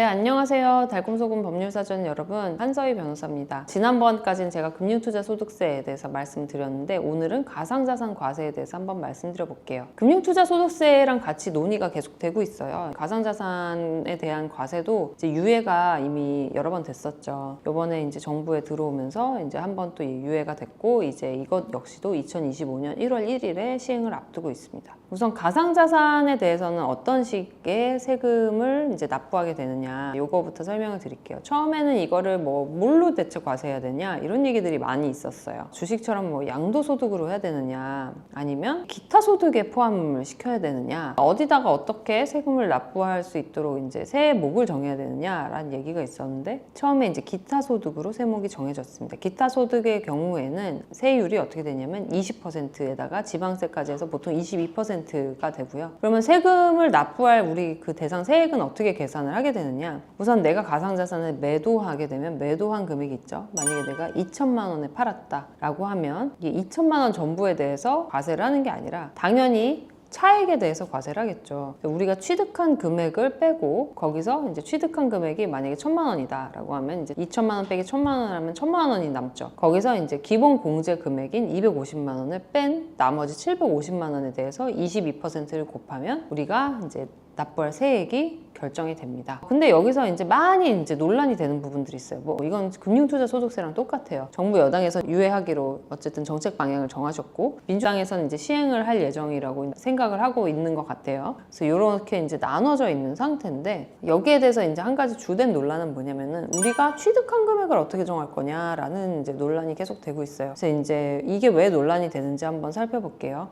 네, 안녕하세요. 달콤소금 법률사전 여러분, 한서희 변호사입니다. 지난번까지는 제가 금융투자소득세에 대해서 말씀드렸는데 오늘은 가상자산 과세에 대해서 한번 말씀드려 볼게요. 금융투자소득세랑 같이 논의가 계속되고 있어요. 가상자산에 대한 과세도 이제 유예가 이미 여러 번 됐었죠. 이번에 이제 정부에 들어오면서 이제 한 번 또 유예가 됐고 이제 이것 역시도 2025년 1월 1일에 시행을 앞두고 있습니다. 우선 가상자산에 대해서는 어떤 식의 세금을 이제 납부하게 되느냐 요거부터 설명을 드릴게요. 처음에는 이거를 뭘로 대체 과세해야 되냐 이런 얘기들이 많이 있었어요. 주식처럼 양도소득으로 해야 되느냐 아니면 기타 소득에 포함을 시켜야 되느냐 어디다가 어떻게 세금을 납부할 수 있도록 이제 세목을 정해야 되느냐라는 얘기가 있었는데 처음에 이제 기타 소득으로 세목이 정해졌습니다. 기타 소득의 경우에는 세율이 어떻게 되냐면 20%에다가 지방세까지 해서 보통 22%가 되고요. 그러면 세금을 납부할 우리 그 대상 세액은 어떻게 계산을 하게 되느냐? 우선 내가 가상자산을 매도하게 되면 매도한 금액이 있죠. 만약에 내가 2천만 원에 팔았다라고 하면 이 2천만 원 전부에 대해서 과세를 하는 게 아니라 당연히 차액에 대해서 과세를 하겠죠. 우리가 취득한 금액을 빼고 거기서 이제 취득한 금액이 만약에 1,000만 원이다 라고 하면 이제 2천만 원 빼기 1,000만 원 하면 1,000만 원이 남죠. 거기서 이제 기본 공제 금액인 250만 원을 뺀 나머지 750만 원에 대해서 22%를 곱하면 우리가 이제 납부할 세액이 결정이 됩니다. 근데 여기서 이제 많이 이제 논란이 되는 부분들이 있어요. 이건 금융투자소득세랑 똑같아요. 정부 여당에서 유예하기로 어쨌든 정책 방향을 정하셨고 민주당에서는 이제 시행을 할 예정이라고 생각을 하고 있는 것 같아요. 그래서 이렇게 이제 나눠져 있는 상태인데 여기에 대해서 이제 한 가지 주된 논란은 뭐냐면은 우리가 취득한 금액을 어떻게 정할 거냐라는 이제 논란이 계속 되고 있어요. 그래서 이제 이게 왜 논란이 되는지 한번 살펴볼게요.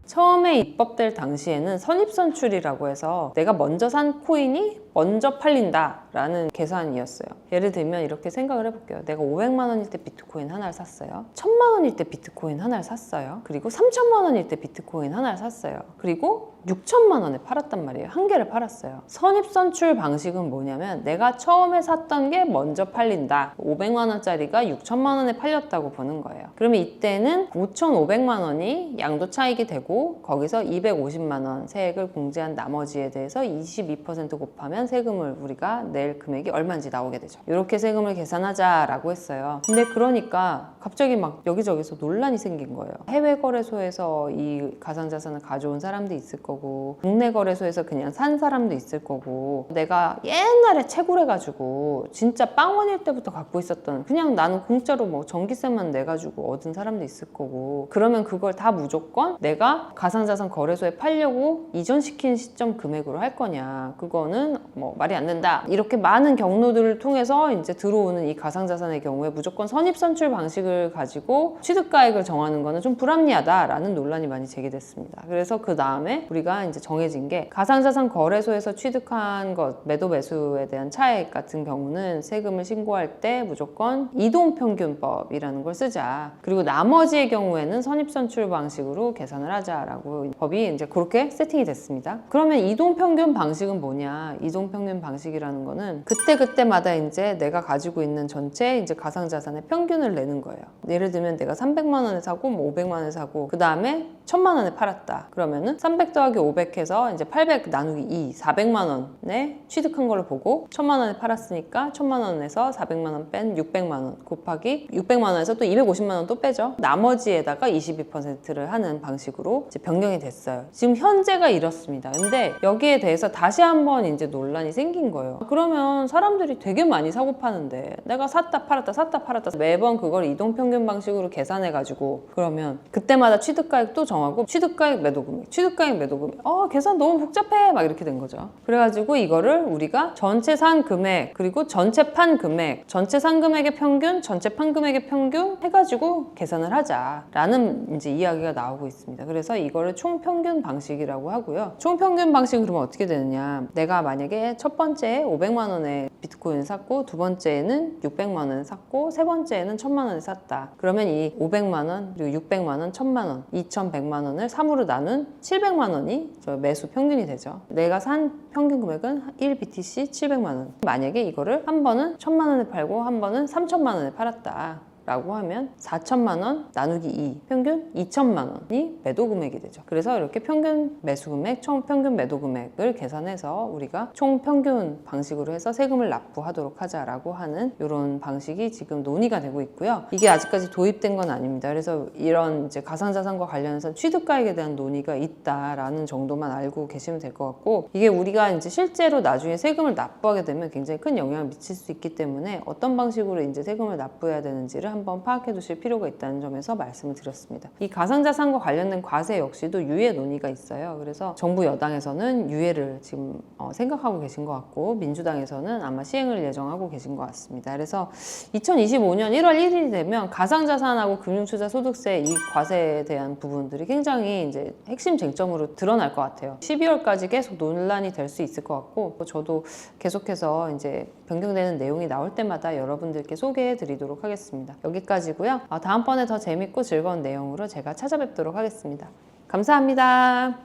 처음에 입법될 당시에는 선입선출이라고 해서 내가 먼저 산 코인이 먼저 팔린다 라는 계산이었어요. 예를 들면 이렇게 생각을 해볼게요. 내가 500만 원일 때 비트코인 하나를 샀어요. 1000만 원일 때 비트코인 하나를 샀어요. 그리고 3000만 원일 때 비트코인 하나를 샀어요. 그리고 6천만 원에 팔았단 말이에요. 한 개를 팔았어요. 선입선출 방식은 뭐냐면 내가 처음에 샀던 게 먼저 팔린다. 500만 원짜리가 6천만 원에 팔렸다고 보는 거예요. 그러면 이때는 5,500만 원이 양도 차익이 되고 거기서 250만 원 세액을 공제한 나머지에 대해서 22% 곱하면 세금을 우리가 낼 금액이 얼마인지 나오게 되죠. 이렇게 세금을 계산하자라고 했어요. 근데 그러니까 갑자기 막 여기저기서 논란이 생긴 거예요. 해외 거래소에서 이 가상자산을 가져온 사람도 있을 거고 국내 거래소에서 그냥 산 사람도 있을 거고 내가 옛날에 채굴해가지고 진짜 빵원일 때부터 갖고 있었던 그냥 나는 공짜로 전기세만 내가지고 얻은 사람도 있을 거고 그러면 그걸 다 무조건 내가 가상자산 거래소에 팔려고 이전시킨 시점 금액으로 할 거냐 그거는 말이 안 된다. 이렇게 많은 경로들을 통해서 이제 들어오는 이 가상자산의 경우에 무조건 선입선출 방식을 가지고 취득가액을 정하는 거는 좀 불합리하다라는 논란이 많이 제기됐습니다. 그래서 그 다음에 우리가 이제 정해진 게 가상자산 거래소에서 취득한 것 매도 매수에 대한 차액 같은 경우는 세금을 신고할 때 무조건 이동평균법이라는 걸 쓰자. 그리고 나머지의 경우에는 선입선출 방식으로 계산을 하자라고 법이 이제 그렇게 세팅이 됐습니다. 그러면 이동평균 방식은 뭐냐? 이동평균 방식이라는 거는 그때그때마다 이제 내가 가지고 있는 전체 이제 가상자산의 평균을 내는 거예요. 예를 들면 내가 300만 원에 사고 500만 원에 사고 그 다음에 1000만 원에 팔았다. 그러면은 300 더하기 500 해서 이제 800 나누기 2 400만 원에 취득한 걸로 보고 1000만 원에 팔았으니까 1000만 원에서 400만 원 뺀 600만 원 곱하기 600만 원에서 또 250만 원 또 빼죠. 나머지에다가 22%를 하는 방식으로 이제 변경이 됐어요. 지금 현재가 이렇습니다. 근데 여기에 대해서 다시 한번 이제 논란이 생긴 거예요. 그러면 사람들이 되게 많이 사고 파는데 내가 샀다 팔았다 샀다 팔았다 매번 그걸 이동평균 방식으로 계산해가지고 그러면 그때마다 취득가액 또 정하고 취득가액 매도금액 취득가액 매도금액 계산 너무 복잡해 막 이렇게 된 거죠. 그래가지고 이거를 우리가 전체 산 금액 그리고 전체 판 금액 전체 산 금액의 평균 전체 판 금액의 평균 해가지고 계산을 하자라는 이제 이야기가 나오고 있습니다. 그래서 이거를 총평균 방식이라고 하고요. 총평균 방식은 그러면 어떻게 되느냐 내가 만약에 첫 번째에 500만 원에 비트코인을 샀고 두 번째에는 600만 원을 샀고 세 번째에는 1000만 원을 샀다. 그러면 이 500만 원 그리고 600만 원, 1000만 원, 2100만 원을 3으로 나눈 700만 원이 저 매수 평균이 되죠. 내가 산 평균 금액은 1BTC 700만 원. 만약에 이거를 한 번은 1000만 원에 팔고 한 번은 3000만 원에 팔았다. 라고 하면 4천만 원 나누기 2 평균 2천만 원이 매도 금액이 되죠. 그래서 이렇게 평균 매수 금액, 총 평균 매도 금액을 계산해서 우리가 총 평균 방식으로 해서 세금을 납부하도록 하자라고 하는 이런 방식이 지금 논의가 되고 있고요. 이게 아직까지 도입된 건 아닙니다. 그래서 이런 이제 가상자산과 관련해서 취득가액에 대한 논의가 있다라는 정도만 알고 계시면 될 것 같고, 이게 우리가 이제 실제로 나중에 세금을 납부하게 되면 굉장히 큰 영향을 미칠 수 있기 때문에 어떤 방식으로 이제 세금을 납부해야 되는지를 한번 파악해 두실 필요가 있다는 점에서 말씀을 드렸습니다. 이 가상자산과 관련된 과세 역시도 유예 논의가 있어요. 그래서 정부 여당에서는 유예를 지금 생각하고 계신 것 같고, 민주당에서는 아마 시행을 예정하고 계신 것 같습니다. 그래서 2025년 1월 1일이 되면 가상자산하고 금융투자소득세 이 과세에 대한 부분들이 굉장히 이제 핵심 쟁점으로 드러날 것 같아요. 12월까지 계속 논란이 될 수 있을 것 같고, 저도 계속해서 이제 변경되는 내용이 나올 때마다 여러분들께 소개해 드리도록 하겠습니다. 여기까지고요. 다음번에 더 재밌고 즐거운 내용으로 제가 찾아뵙도록 하겠습니다. 감사합니다.